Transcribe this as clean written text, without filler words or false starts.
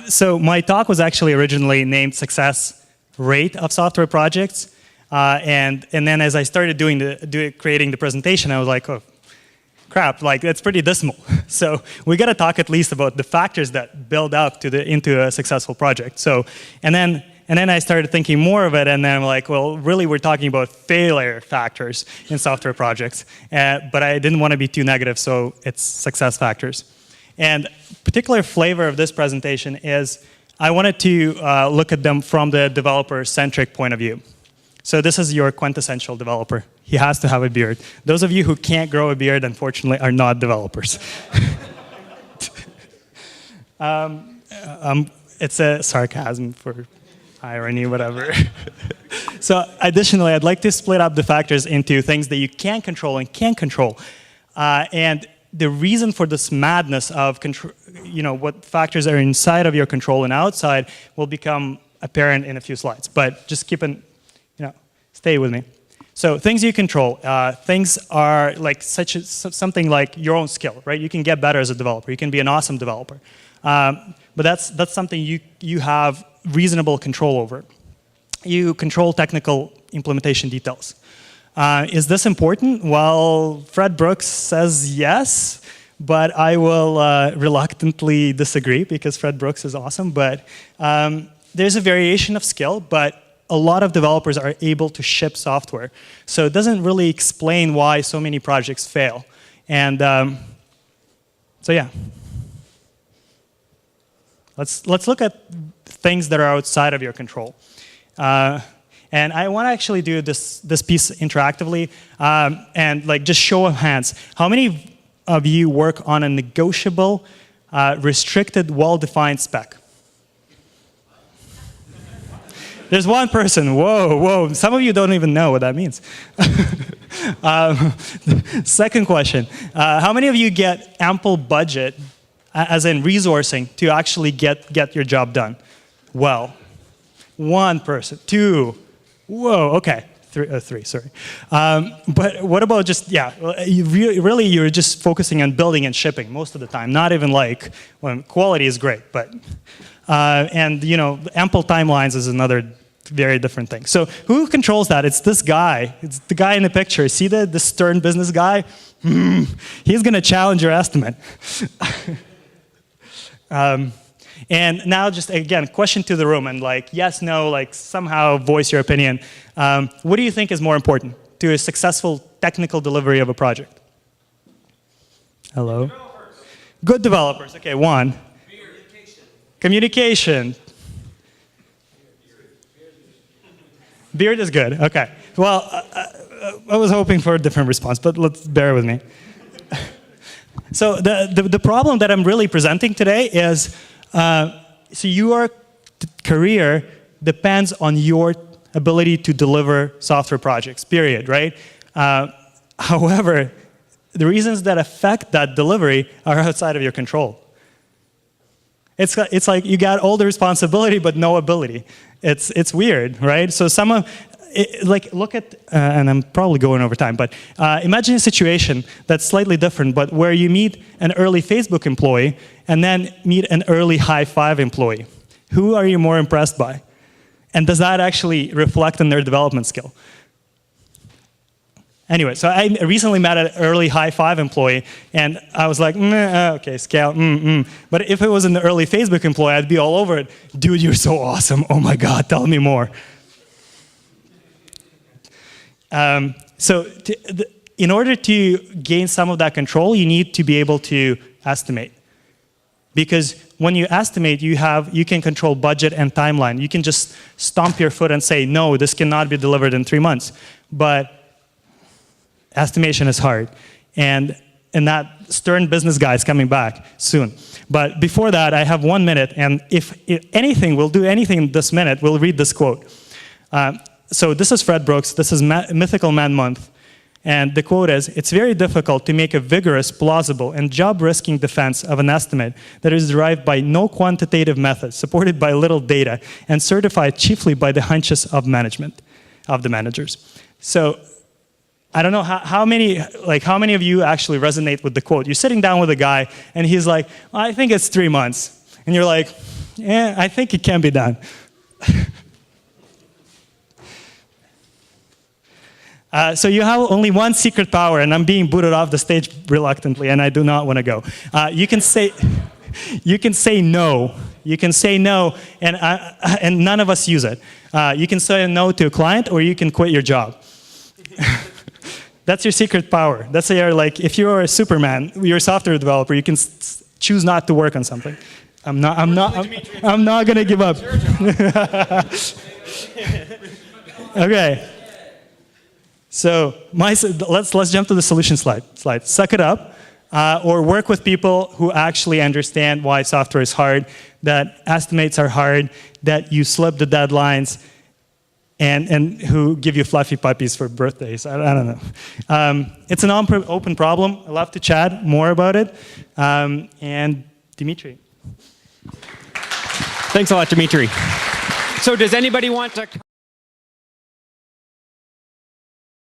So my talk was actually originally named Success Rate of Software Projects. And then as I started creating the presentation, I was like, oh, crap, like that's pretty dismal. So we got to talk at least about the factors that build up into a successful project. So, and then I started thinking more of it, and then I'm like, well, really we're talking about failure factors in software projects. But I didn't want to be too negative, so it's success factors. And particular flavor of this presentation is I wanted to look at them from the developer-centric point of view. So this is your quintessential developer. He has to have a beard. Those of you who can't grow a beard, unfortunately, are not developers. It's a sarcasm for irony, whatever. So additionally, I'd like to split up the factors into things that you can control and can't control. And the reason for this madness of what factors are inside of your control and outside will become apparent in a few slides. But just stay with me. So things you control, things are like something like your own skill, right? You can get better as a developer. You can be an awesome developer. But that's something you have reasonable control over. You control technical implementation details. Is this important? Well, Fred Brooks says yes, but I will reluctantly disagree because Fred Brooks is awesome. But there's a variation of skill, but a lot of developers are able to ship software. So it doesn't really explain why so many projects fail. And so yeah. Let's look at things that are outside of your control. And I want to actually do this piece interactively and just show of hands. How many of you work on a negotiable, restricted, well-defined spec? There's one person. Whoa. Some of you don't even know what that means. Second question. How many of you get ample budget, as in resourcing, to actually get your job done? Well, one person. Two. Whoa, okay. Three, sorry. But what about just, you're just focusing on building and shipping most of the time. Not even quality is great, but, and ample timelines is another very different thing. So who controls that? It's this guy. It's the guy in the picture. See the stern business guy? He's going to challenge your estimate. And now just, again, question to the room, and yes, no, somehow voice your opinion. What do you think is more important to a successful technical delivery of a project? Hello? Good developers. Okay, one. Communication. Beard is good, okay. Well, I was hoping for a different response, but let's bear with me. So the problem that I'm really presenting today is, so your career depends on your ability to deliver software projects, period, right? However, the reasons that affect that delivery are outside of your control. It's like you got all the responsibility but no ability. It's weird, right? So look at, and I'm probably going over time, but imagine a situation that's slightly different, but where you meet an early Facebook employee and then meet an early High-Five employee. Who are you more impressed by? And does that actually reflect on their development skill? Anyway, so I recently met an early High-Five employee, and I was like, okay, scale, But if it was an early Facebook employee, I'd be all over it. Dude, you're so awesome. Oh my God, tell me more. In order to gain some of that control, you need to be able to estimate. Because when you estimate, you can control budget and timeline. You can just stomp your foot and say, no, this cannot be delivered in 3 months. But estimation is hard. And that stern business guy is coming back soon. But before that, I have 1 minute. And if anything, we'll do anything in this minute, we'll read this quote. So this is Fred Brooks. This is Mythical Man Month. And the quote is, "It's very difficult to make a vigorous, plausible, and job-risking defense of an estimate that is derived by no quantitative method, supported by little data, and certified chiefly by the hunches of management, of the managers." So I don't know how many of you actually resonate with the quote. You're sitting down with a guy, and he's like, well, I think it's 3 months. And you're like, I think it can be done. So you have only one secret power, and I'm being booted off the stage reluctantly, and I do not want to go. You can say no. You can say no, and none of us use it. You can say no to a client, or you can quit your job. That's your secret power. That's your, like, if you're a Superman, you're a software developer, you can choose not to work on something. I'm not gonna give up. Okay. So let's jump to the solution slide. Suck it up, or work with people who actually understand why software is hard, that estimates are hard, that you slip the deadlines, and who give you fluffy puppies for birthdays. I don't know. It's an open problem. I'd love to chat more about it. And Dimitri. Thanks a lot, Dimitri. So does anybody want to